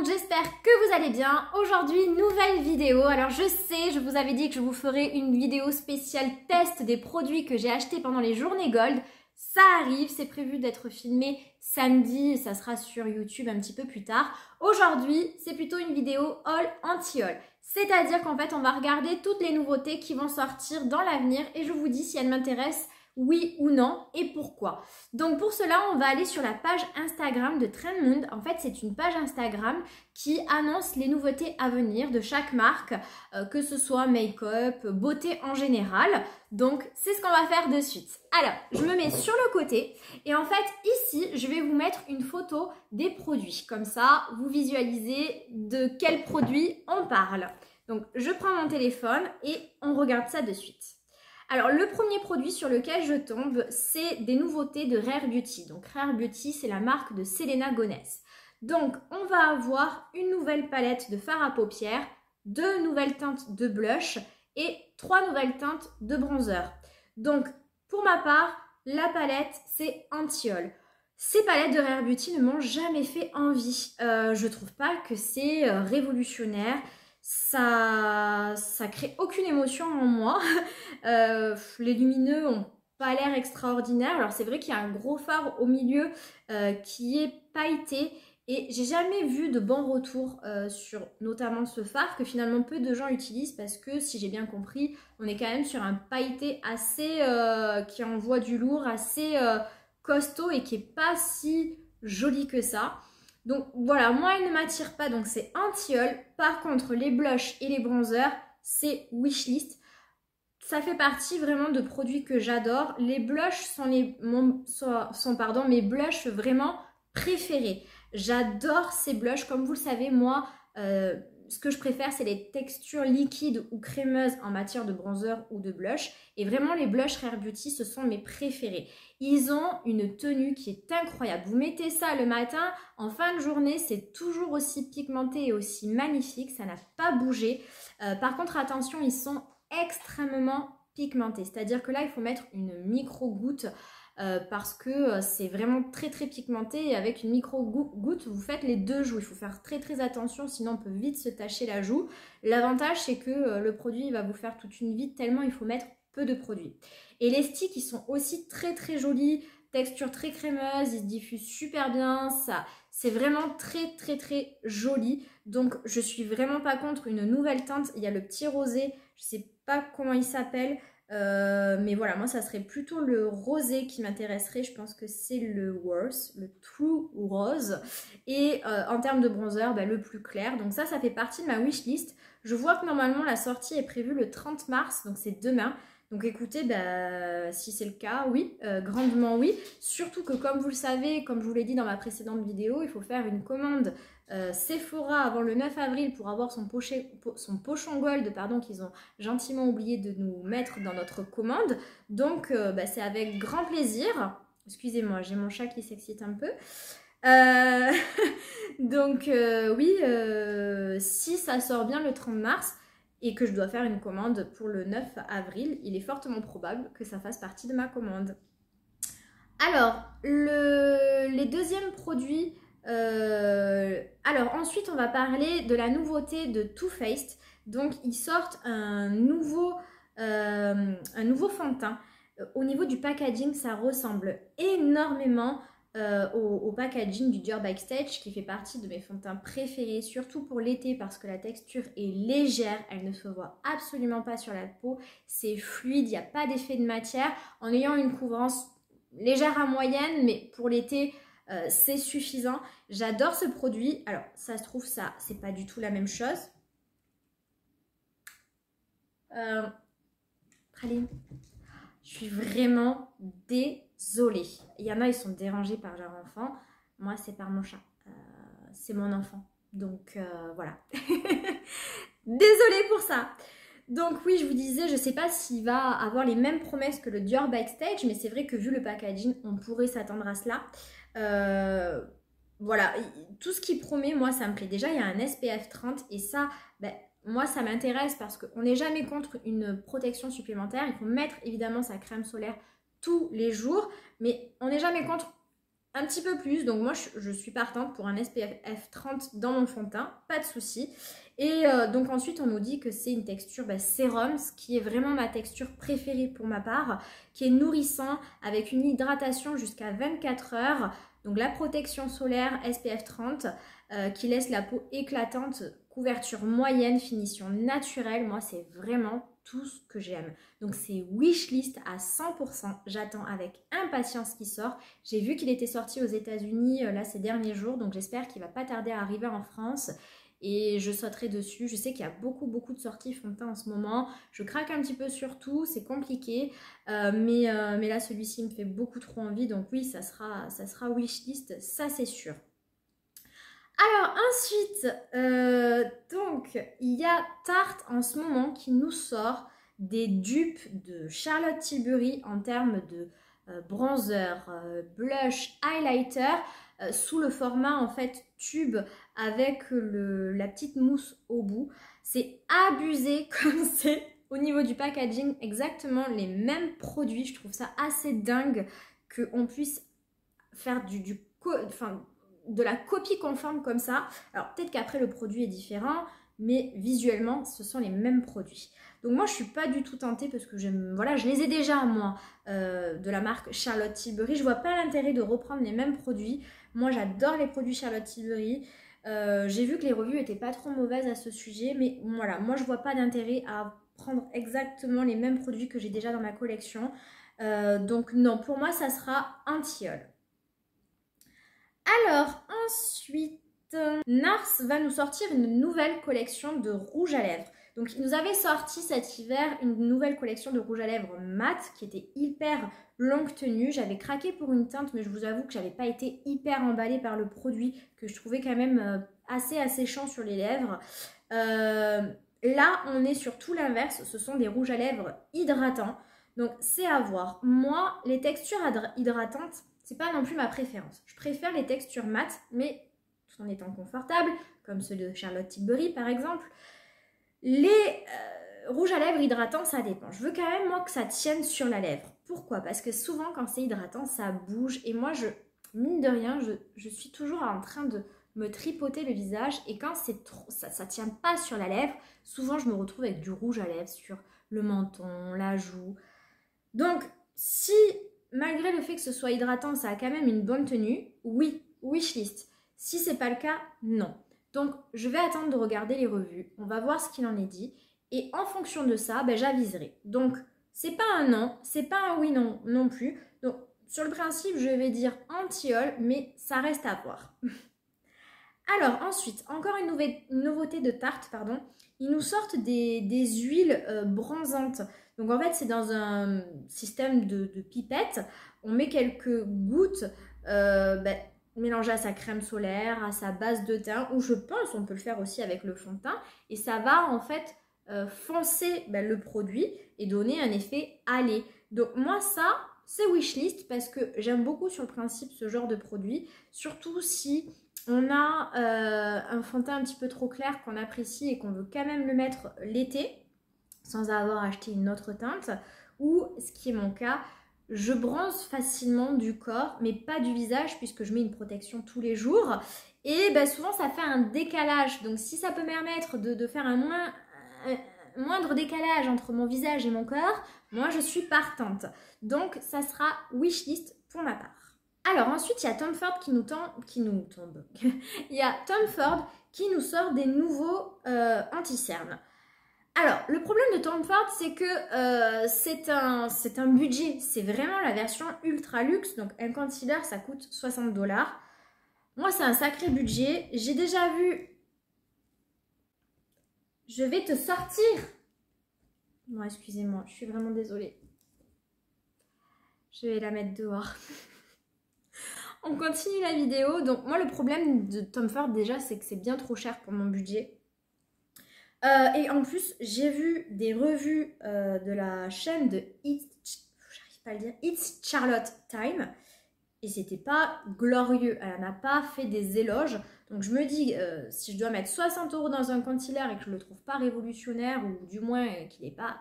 monde, j'espère que vous allez bien. Aujourd'hui, nouvelle vidéo. Alors je sais, je vous avais dit que je vous ferais une vidéo spéciale test des produits que j'ai achetés pendant les journées Gold. Ça arrive, c'est prévu d'être filmé samedi, ça sera sur YouTube un petit peu plus tard. Aujourd'hui, c'est plutôt une vidéo haul anti-haul. C'est-à-dire qu'en fait, on va regarder toutes les nouveautés qui vont sortir dans l'avenir et je vous dis si elles m'intéressent, oui ou non, et pourquoi. Donc pour cela, on va aller sur la page Instagram de Trendmood. En fait, c'est une page Instagram qui annonce les nouveautés à venir de chaque marque, que ce soit make-up, beauté en général. Donc c'est ce qu'on va faire de suite. Alors, je me mets sur le côté et en fait, ici, je vais vous mettre une photo des produits. Comme ça, vous visualisez de quels produits on parle. Donc, je prends mon téléphone et on regarde ça de suite. Alors, le premier produit sur lequel je tombe, c'est des nouveautés de Rare Beauty. Donc, Rare Beauty, c'est la marque de Selena Gomez. Donc, on va avoir une nouvelle palette de fard à paupières, 2 nouvelles teintes de blush et 3 nouvelles teintes de bronzer. Donc, pour ma part, la palette, c'est anti-haul. Ces palettes de Rare Beauty ne m'ont jamais fait envie. Je trouve pas que c'est révolutionnaire. Ça crée aucune émotion en moi. Les lumineux ont pas l'air extraordinaire. Alors c'est vrai qu'il y a un gros fard au milieu qui est pailleté et j'ai jamais vu de bons retours sur notamment ce fard que finalement peu de gens utilisent parce que si j'ai bien compris, on est quand même sur un pailleté assez qui envoie du lourd, assez costaud et qui est pas si joli que ça. Donc voilà, moi elle ne m'attire pas, donc c'est anti-haul. Par contre, les blushs et les bronzers, c'est wishlist. Ça fait partie vraiment de produits que j'adore. Les blushs sont mes blushs vraiment préférés. J'adore ces blushs. Comme vous le savez, moi, ce que je préfère, c'est les textures liquides ou crémeuses en matière de bronzer ou de blush. Et vraiment, les blushs Rare Beauty, ce sont mes préférés. Ils ont une tenue qui est incroyable. Vous mettez ça le matin, en fin de journée, c'est toujours aussi pigmenté et aussi magnifique. Ça n'a pas bougé. Par contre, attention, ils sont extrêmement pigmentés. C'est-à-dire que là, il faut mettre une micro-goutte parce que c'est vraiment très très pigmenté et avec une micro-goutte, vous faites les deux joues. Il faut faire très très attention, sinon on peut vite se tacher la joue. L'avantage, c'est que le produit va vous faire toute une vie tellement il faut mettre peu de produits. Et les sticks, ils sont aussi très très jolis, texture très crémeuse, ils se diffusent super bien, ça, c'est vraiment très très très joli. Donc je suis vraiment pas contre une nouvelle teinte. Il y a le petit rosé, je sais pas comment il s'appelle, mais voilà, moi ça serait plutôt le rosé qui m'intéresserait. Je pense que c'est le worst, le true rose. Et en termes de bronzer, le plus clair. Donc ça fait partie de ma wishlist. Je vois que normalement la sortie est prévue le 30 mars, donc c'est demain. Donc écoutez, si c'est le cas, oui, grandement oui. Surtout que comme vous le savez, comme je vous l'ai dit dans ma précédente vidéo, il faut faire une commande Sephora avant le 9 avril pour avoir son pochon gold, pardon, qu'ils ont gentiment oublié de nous mettre dans notre commande. Donc c'est avec grand plaisir. Excusez-moi, j'ai mon chat qui s'excite un peu. Donc oui, si ça sort bien le 30 mars, et que je dois faire une commande pour le 9 avril, il est fortement probable que ça fasse partie de ma commande. Alors, les deuxièmes produits... alors, ensuite, on va parler de la nouveauté de Too Faced. Donc, ils sortent un nouveau fond de teint. Au niveau du packaging, ça ressemble énormément au packaging du Dior Backstage qui fait partie de mes fonds de teint préférés, surtout pour l'été parce que la texture est légère, elle ne se voit absolument pas sur la peau, c'est fluide, il n'y a pas d'effet de matière, en ayant une couvrance légère à moyenne, mais pour l'été c'est suffisant. J'adore ce produit. Alors ça se trouve, ça c'est pas du tout la même chose. Praline, je suis vraiment désolée. Il y en a, ils sont dérangés par leur enfant. Moi, c'est par mon chat. C'est mon enfant. Donc, voilà. Désolée pour ça. Donc, oui, je vous disais, je ne sais pas s'il va avoir les mêmes promesses que le Dior Backstage, mais c'est vrai que vu le packaging, on pourrait s'attendre à cela. Voilà, tout ce qu'il promet, moi, ça me plaît. Déjà, il y a un SPF 30 et ça... moi, ça m'intéresse parce qu'on n'est jamais contre une protection supplémentaire. Il faut mettre évidemment sa crème solaire tous les jours, mais on n'est jamais contre un petit peu plus. Donc moi, je suis partante pour un SPF 30 dans mon fond de teint, pas de souci. Et donc ensuite, on nous dit que c'est une texture sérum, ce qui est vraiment ma texture préférée pour ma part, qui est nourrissant avec une hydratation jusqu'à 24 heures. Donc la protection solaire SPF 30 qui laisse la peau éclatante, couverture moyenne, finition naturelle. Moi, c'est vraiment tout ce que j'aime. Donc c'est wishlist à 100%. J'attends avec impatience qu'il sort. J'ai vu qu'il était sorti aux États-Unis là ces derniers jours, donc j'espère qu'il va pas tarder à arriver en France. Et je sauterai dessus. Je sais qu'il y a beaucoup de sorties fond de teint en ce moment. Je craque un petit peu sur tout, c'est compliqué. Mais là, celui-ci me fait beaucoup trop envie. Donc oui, ça sera wishlist, ça c'est sûr. Alors ensuite, donc il y a Tarte en ce moment qui nous sort des dupes de Charlotte Tilbury en termes de bronzer, blush, highlighter sous le format en fait tube avec la petite mousse au bout. C'est abusé comme c'est au niveau du packaging exactement les mêmes produits. Je trouve ça assez dingue qu'on puisse faire de la copie conforme comme ça. Alors peut-être qu'après le produit est différent, mais visuellement ce sont les mêmes produits. Donc moi je suis pas du tout tentée parce que voilà, je les ai déjà moi de la marque Charlotte Tilbury. Je vois pas l'intérêt de reprendre les mêmes produits. Moi j'adore les produits Charlotte Tilbury. J'ai vu que les revues étaient pas trop mauvaises à ce sujet, mais voilà, moi je vois pas d'intérêt à prendre exactement les mêmes produits que j'ai déjà dans ma collection. Donc non, pour moi ça sera un tilleul. Alors ensuite, NARS va nous sortir une nouvelle collection de rouge à lèvres. Donc il nous avait sorti cet hiver une nouvelle collection de rouge à lèvres mat qui était hyper longue tenue. J'avais craqué pour une teinte, mais je vous avoue que j'avais pas été hyper emballée par le produit, que je trouvais quand même assez asséchant sur les lèvres. Là on est sur tout l'inverse, ce sont des rouges à lèvres hydratants. Donc c'est à voir. Moi les textures hydratantes, c'est pas non plus ma préférence. Je préfère les textures mat, mais tout en étant confortable, comme ceux de Charlotte Tilbury par exemple. Les rouges à lèvres hydratants, ça dépend. Je veux quand même moi que ça tienne sur la lèvre. Pourquoi? Parce que souvent quand c'est hydratant, ça bouge. Et moi, mine de rien, je suis toujours en train de me tripoter le visage. Et quand c'est trop, ça tient pas sur la lèvre, souvent je me retrouve avec du rouge à lèvres sur le menton, la joue. Donc, si malgré le fait que ce soit hydratant, ça a quand même une bonne tenue, oui, wishlist. Si c'est pas le cas, non. Donc, je vais attendre de regarder les revues. On va voir ce qu'il en est dit. Et en fonction de ça, j'aviserai. Donc, c'est pas un non, c'est pas un oui non plus. Donc, sur le principe, je vais dire anti-haul, mais ça reste à voir. Alors, ensuite, encore une nouveauté de Tarte, pardon. Ils nous sortent des huiles bronzantes. Donc, en fait, c'est dans un système de pipettes. On met quelques gouttes mélangées à sa crème solaire, à sa base de teint, ou je pense on peut le faire aussi avec le fond de teint. Et ça va, en fait, foncer le produit et donner un effet hâlé. Donc, moi, ça, c'est wishlist parce que j'aime beaucoup sur le principe ce genre de produit. Surtout si on a un fond de teint un petit peu trop clair qu'on apprécie et qu'on veut quand même le mettre l'été sans avoir acheté une autre teinte, ou ce qui est mon cas, je bronze facilement du corps mais pas du visage puisque je mets une protection tous les jours et souvent ça fait un décalage. Donc si ça peut me permettre de faire un moindre décalage entre mon visage et mon corps, moi je suis partante. Donc ça sera wishlist pour ma part. Alors ensuite, il y a Tom Ford qui nous tombe. Il y a Tom Ford qui nous sort des nouveaux anti-cernes. Alors, le problème de Tom Ford, c'est que c'est un budget. C'est vraiment la version ultra luxe. Donc, un concealer, ça coûte 60 $. Moi, c'est un sacré budget. J'ai déjà vu... Je vais te sortir. Non, excusez-moi, je suis vraiment désolée. Je vais la mettre dehors. On continue la vidéo. Donc moi le problème de Tom Ford déjà c'est que c'est bien trop cher pour mon budget. Et en plus j'ai vu des revues de la chaîne de It's Charlotte Time. Et c'était pas glorieux. Elle n'a pas fait des éloges. Donc je me dis si je dois mettre 60 € dans un concealer et que je le trouve pas révolutionnaire ou du moins qu'il n'est pas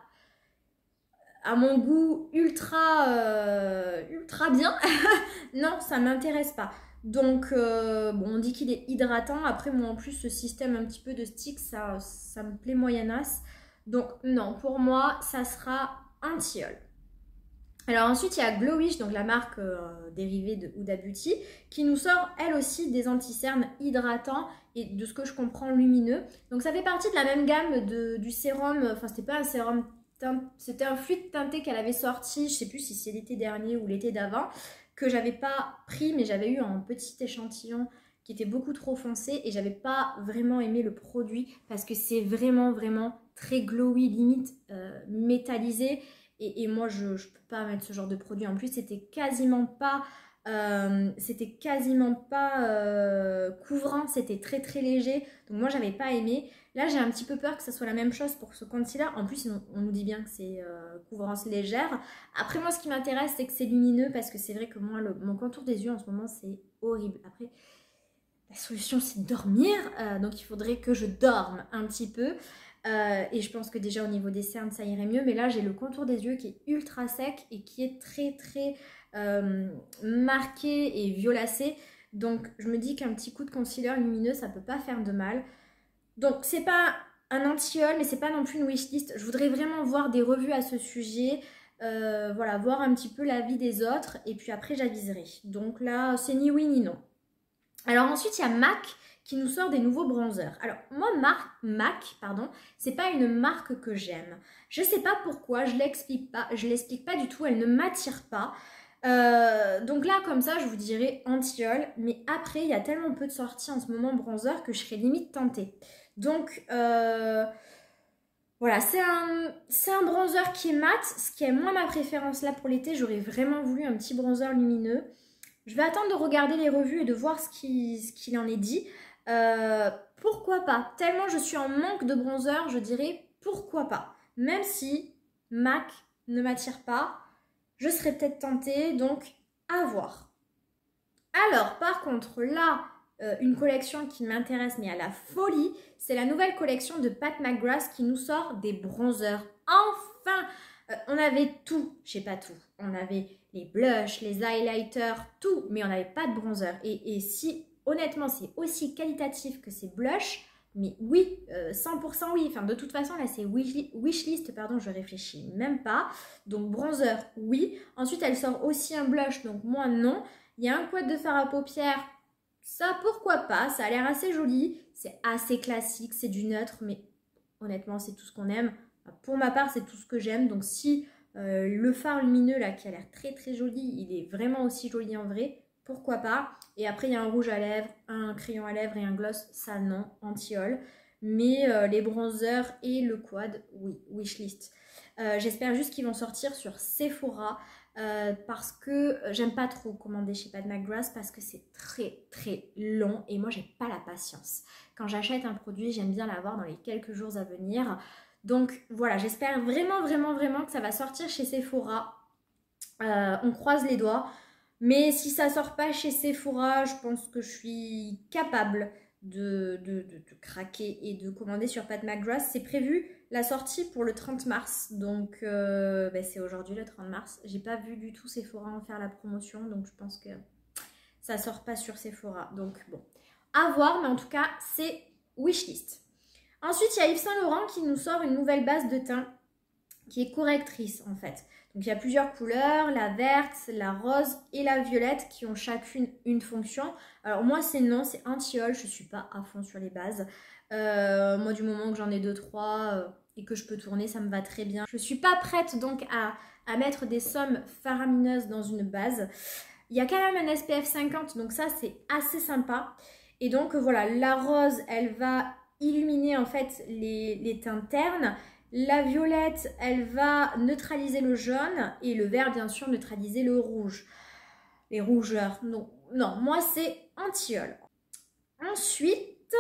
à mon goût ultra bien. Non, ça m'intéresse pas. Donc, bon, on dit qu'il est hydratant. Après, moi, en plus, ce système un petit peu de stick, ça me plaît moyennasse. Donc, non, pour moi, ça sera un tilleul. Alors ensuite, il y a Glowish, donc la marque dérivée de Huda Beauty, qui nous sort, elle aussi, des anti-cernes hydratants et de ce que je comprends, lumineux. Donc ça fait partie de la même gamme du sérum, enfin, c'était pas un sérum, c'était un fluide teinté qu'elle avait sorti, je sais plus si c'est l'été dernier ou l'été d'avant, que j'avais pas pris, mais j'avais eu un petit échantillon qui était beaucoup trop foncé et j'avais pas vraiment aimé le produit parce que c'est vraiment très glowy, limite métallisé. Et moi, je ne peux pas mettre ce genre de produit. En plus, c'était quasiment pas couvrant. C'était très léger. Donc moi, j'avais pas aimé. Là, j'ai un petit peu peur que ça soit la même chose pour ce concealer. En plus, on nous dit bien que c'est couvrance légère. Après, moi, ce qui m'intéresse, c'est que c'est lumineux. Parce que c'est vrai que moi, mon contour des yeux, en ce moment, c'est horrible. Après, la solution, c'est de dormir. Donc, il faudrait que je dorme un petit peu. Et je pense que déjà au niveau des cernes ça irait mieux, mais là j'ai le contour des yeux qui est ultra sec et qui est très marqué et violacé, donc je me dis qu'un petit coup de concealer lumineux ça peut pas faire de mal. Donc c'est pas un anti-haul mais c'est pas non plus une wishlist, je voudrais vraiment voir des revues à ce sujet, voilà, voir un petit peu l'avis des autres et puis après j'aviserai. Donc là c'est ni oui ni non. Alors ensuite il y a MAC qui nous sort des nouveaux bronzers. Alors moi MAC, pardon, c'est pas une marque que j'aime. Je sais pas pourquoi, je l'explique pas du tout, elle ne m'attire pas. Donc là comme ça je vous dirais anti-haul, mais après il y a tellement peu de sorties en ce moment bronzer que je serais limite tentée. Donc voilà, c'est un bronzer qui est mat, ce qui est moins ma préférence là pour l'été. J'aurais vraiment voulu un petit bronzer lumineux. Je vais attendre de regarder les revues et de voir ce qu'il en est dit. Pourquoi pas? Tellement je suis en manque de bronzer, je dirais pourquoi pas. Même si MAC ne m'attire pas, je serais peut-être tentée, donc à voir. Alors par contre là, une collection qui m'intéresse mais à la folie, c'est la nouvelle collection de Pat McGrath qui nous sort des bronzers. Enfin, on avait tout, je sais pas tout, on avait les blushs, les highlighters, tout, mais on n'avait pas de bronzer. Et si honnêtement c'est aussi qualitatif que ces blushs, mais oui, 100% oui, enfin de toute façon là c'est wishlist, pardon, je réfléchis même pas. Donc bronzer, oui. Ensuite elle sort aussi un blush, donc moi non. Il y a un quad de fard à paupières, ça pourquoi pas, ça a l'air assez joli, c'est assez classique, c'est du neutre, mais honnêtement c'est tout ce qu'on aime. Pour ma part c'est tout ce que j'aime, donc si le fard lumineux là qui a l'air très joli, il est vraiment aussi joli en vrai, pourquoi pas. Et après il y a un rouge à lèvres, un crayon à lèvres et un gloss, ça non, anti-haul. Mais les bronzers et le quad, oui, wishlist. J'espère juste qu'ils vont sortir sur Sephora parce que j'aime pas trop commander chez Pat McGrath parce que c'est très long et moi j'ai pas la patience. Quand j'achète un produit, j'aime bien l'avoir dans les quelques jours à venir. Donc voilà, j'espère vraiment que ça va sortir chez Sephora. On croise les doigts. Mais si ça sort pas chez Sephora, je pense que je suis capable de craquer et de commander sur Pat McGrath. C'est prévu la sortie pour le 30 mars. Donc c'est aujourd'hui le 30 mars. J'ai pas vu du tout Sephora en faire la promotion. Donc je pense que ça sort pas sur Sephora. Donc bon, à voir. Mais en tout cas, c'est wishlist. Ensuite, il y a Yves Saint Laurent qui nous sort une nouvelle base de teint qui est correctrice en fait. Donc il y a plusieurs couleurs, la verte, la rose et la violette qui ont chacune une fonction. Alors moi c'est non, c'est anti-haul, je ne suis pas à fond sur les bases. Moi du moment que j'en ai 2-3 et que je peux tourner, ça me va très bien. Je ne suis pas prête donc à mettre des sommes faramineuses dans une base. Il y a quand même un SPF 50, donc ça c'est assez sympa. Et donc voilà, la rose elle va illuminer en fait les teintes ternes. La violette, elle va neutraliser le jaune et le vert, bien sûr, neutraliser le rouge. Les rougeurs, non, moi c'est anti-haul. Ensuite,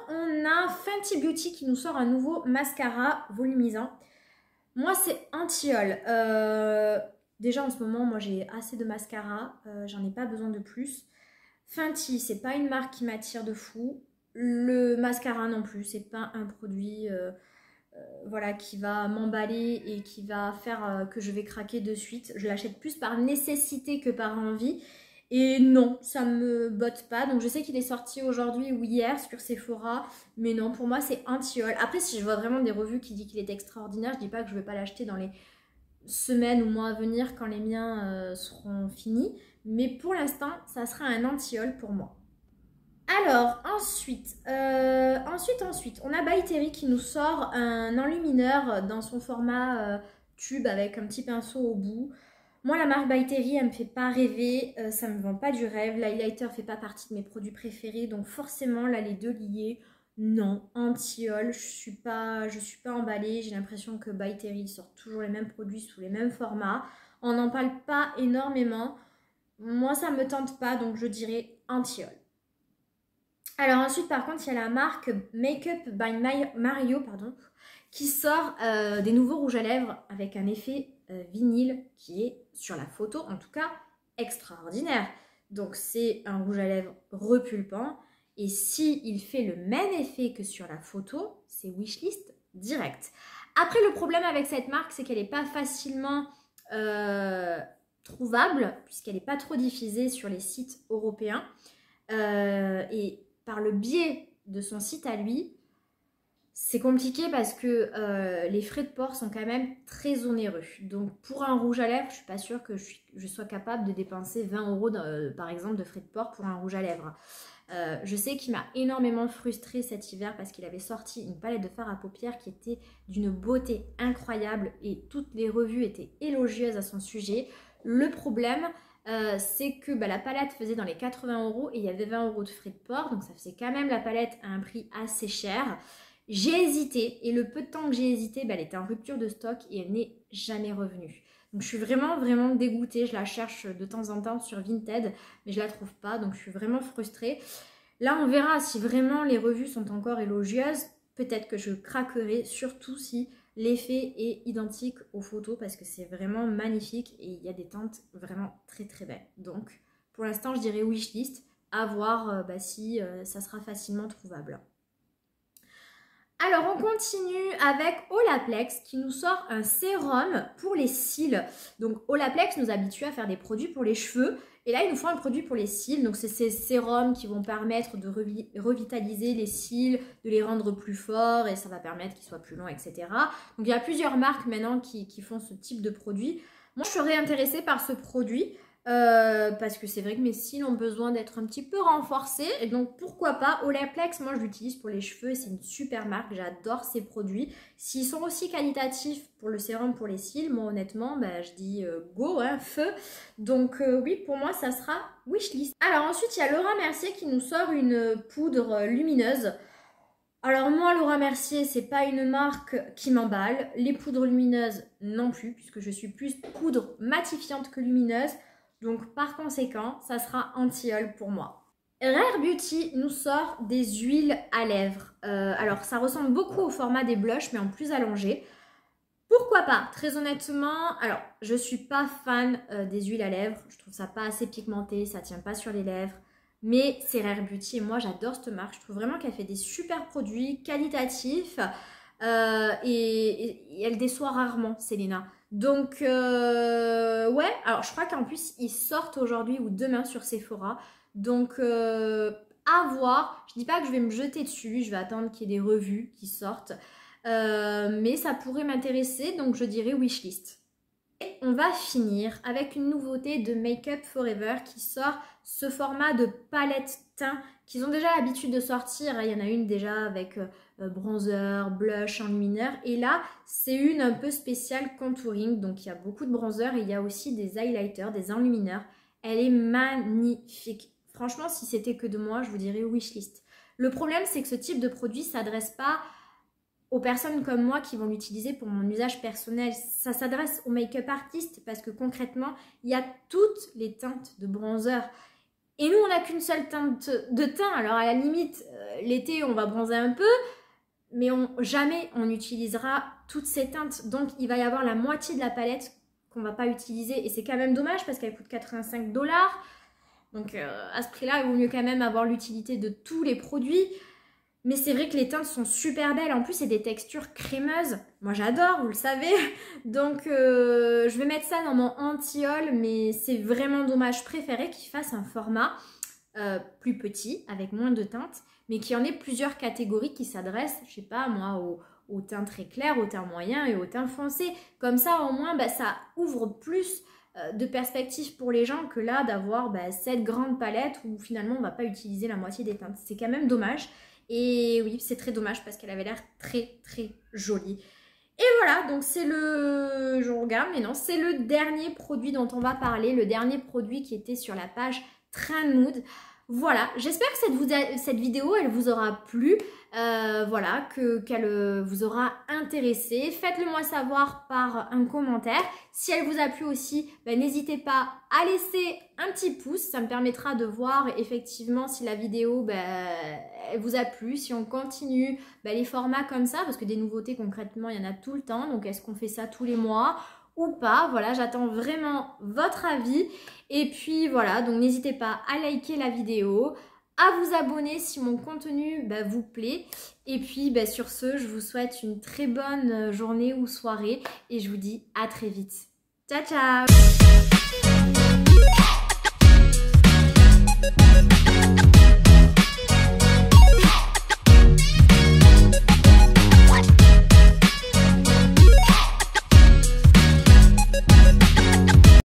on a Fenty Beauty qui nous sort un nouveau mascara volumisant. Moi c'est anti-haul. Déjà en ce moment, moi j'ai assez de mascara, j'en ai pas besoin de plus. Fenty, c'est pas une marque qui m'attire de fou. Le mascara non plus, c'est pas un produit voilà, qui va m'emballer et qui va faire que je vais craquer de suite. Je l'achète plus par nécessité que par envie. Et non, ça me botte pas. Donc je sais qu'il est sorti aujourd'hui ou hier sur Sephora. Mais non, pour moi c'est un tilleul. Après, si je vois vraiment des revues qui disent qu'il est extraordinaire, je dis pas que je vais pas l'acheter dans les semaines ou mois à venir quand les miens seront finis. Mais pour l'instant, ça sera un anti-haul pour moi. Alors, ensuite, on a By Terry qui nous sort un enlumineur dans son format tube avec un petit pinceau au bout. Moi, la marque By Terry, elle me fait pas rêver, ça me vend pas du rêve. L'highlighter fait pas partie de mes produits préférés, donc forcément, là, les deux liés, non, anti-haul, je suis pas emballée. J'ai l'impression que By Terry sort toujours les mêmes produits sous les mêmes formats. On n'en parle pas énormément. Moi, ça me tente pas, donc je dirais anti-haul. Alors ensuite, par contre, il y a la marque Makeup by Mario, qui sort des nouveaux rouges à lèvres avec un effet vinyle qui est, sur la photo en tout cas, extraordinaire. Donc c'est un rouge à lèvres repulpant. Et s'il fait le même effet que sur la photo, c'est wishlist direct. Après, le problème avec cette marque, c'est qu'elle n'est pas facilement trouvable, puisqu'elle n'est pas trop diffusée sur les sites européens. Et par le biais de son site à lui, c'est compliqué parce que les frais de port sont quand même très onéreux. Donc pour un rouge à lèvres, je ne suis pas sûre que je sois capable de dépenser 20 € par exemple de frais de port pour un rouge à lèvres. Je sais qu'il m'a énormément frustrée cet hiver parce qu'il avait sorti une palette de fard à paupières qui était d'une beauté incroyable et toutes les revues étaient élogieuses à son sujet. Le problème, c'est que la palette faisait dans les 80 € et il y avait 20 € de frais de port, donc ça faisait quand même la palette à un prix assez cher. J'ai hésité et le peu de temps que j'ai hésité, elle était en rupture de stock et elle n'est jamais revenue. Donc je suis vraiment dégoûtée, je la cherche de temps en temps sur Vinted, mais je la trouve pas, donc je suis vraiment frustrée. Là on verra si vraiment les revues sont encore élogieuses, peut-être que je craquerai, surtout si l'effet est identique aux photos parce que c'est vraiment magnifique et il y a des teintes vraiment très belles. Donc pour l'instant je dirais wishlist, à voir si ça sera facilement trouvable. Alors on continue avec Olaplex qui nous sort un sérum pour les cils. Donc Olaplex nous habitue à faire des produits pour les cheveux et là ils nous font un produit pour les cils. Donc c'est ces sérums qui vont permettre de revitaliser les cils, de les rendre plus forts et ça va permettre qu'ils soient plus longs, etc. Donc il y a plusieurs marques maintenant qui font ce type de produit. Moi je serais intéressée par ce produit. Parce que c'est vrai que mes cils ont besoin d'être un petit peu renforcés et donc pourquoi pas. Olaplex, moi je l'utilise pour les cheveux, c'est une super marque, j'adore ces produits. S'ils sont aussi qualitatifs pour le sérum pour les cils, moi honnêtement je dis go, hein, feu. Donc oui, pour moi ça sera wishlist. Alors ensuite il y a Laura Mercier qui nous sort une poudre lumineuse. Alors moi, Laura Mercier, c'est pas une marque qui m'emballe. Les poudres lumineuses non plus, puisque je suis plus poudre matifiante que lumineuse. Donc par conséquent, ça sera anti-haul pour moi. Rare Beauty nous sort des huiles à lèvres. Alors ça ressemble beaucoup au format des blushs, mais en plus allongé. Pourquoi pas? Très honnêtement, alors je suis pas fan des huiles à lèvres. Je trouve ça pas assez pigmenté, ça tient pas sur les lèvres. Mais c'est Rare Beauty et moi j'adore cette marque. Je trouve vraiment qu'elle fait des super produits qualitatifs et elle déçoit rarement, Célena. Donc ouais, alors je crois qu'en plus ils sortent aujourd'hui ou demain sur Sephora. Donc à voir. Je dis pas que je vais me jeter dessus, je vais attendre qu'il y ait des revues qui sortent. Mais ça pourrait m'intéresser, donc je dirais wishlist. Et on va finir avec une nouveauté de Make Up For Ever qui sort ce format de palette teint qu'ils ont déjà l'habitude de sortir. Il y en a une déjà avec bronzer, blush, enlumineur. Et là, c'est une un peu spéciale contouring. Donc il y a beaucoup de bronzer et il y a aussi des highlighters, des enlumineurs. Elle est magnifique. Franchement, si c'était que de moi, je vous dirais wishlist. Le problème, c'est que ce type de produit ne s'adresse pas aux personnes comme moi qui vont l'utiliser pour mon usage personnel. Ça s'adresse aux make-up artistes parce que concrètement, il y a toutes les teintes de bronzer. Et nous, on n'a qu'une seule teinte de teint. Alors à la limite, l'été, on va bronzer un peu, mais jamais on utilisera toutes ces teintes. Donc il va y avoir la moitié de la palette qu'on ne va pas utiliser. Et c'est quand même dommage parce qu'elle coûte 85 $. Donc à ce prix-là, il vaut mieux quand même avoir l'utilité de tous les produits. Mais c'est vrai que les teintes sont super belles. En plus, c'est des textures crémeuses. Moi, j'adore, vous le savez. Donc, je vais mettre ça dans mon anti-haul. Mais c'est vraiment dommage. Je préférais qu'il fasse un format plus petit, avec moins de teintes. Mais qu'il y en ait plusieurs catégories qui s'adressent, je sais pas moi, au teint très clair, au teint moyen et au teint foncé. Comme ça, au moins, ça ouvre plus de perspectives pour les gens que là, d'avoir cette grande palette où finalement, on va pas utiliser la moitié des teintes. C'est quand même dommage. Et oui, c'est très dommage parce qu'elle avait l'air très très jolie. Et voilà, donc c'est le... Je regarde, mais non, c'est le dernier produit dont on va parler. Le dernier produit qui était sur la page Trend Mood. Voilà, j'espère que cette vidéo, elle vous aura plu. Voilà, qu'elle vous aura intéressé. Faites-le moi savoir par un commentaire. Si elle vous a plu aussi, n'hésitez pas à laisser un petit pouce. Ça me permettra de voir effectivement si la vidéo elle vous a plu. Si on continue les formats comme ça, parce que des nouveautés concrètement, il y en a tout le temps. Donc est-ce qu'on fait ça tous les mois ou pas? Voilà, j'attends vraiment votre avis. Et puis voilà, donc n'hésitez pas à liker la vidéo, à vous abonner si mon contenu vous plaît. Et puis sur ce, je vous souhaite une très bonne journée ou soirée et je vous dis à très vite. Ciao ciao!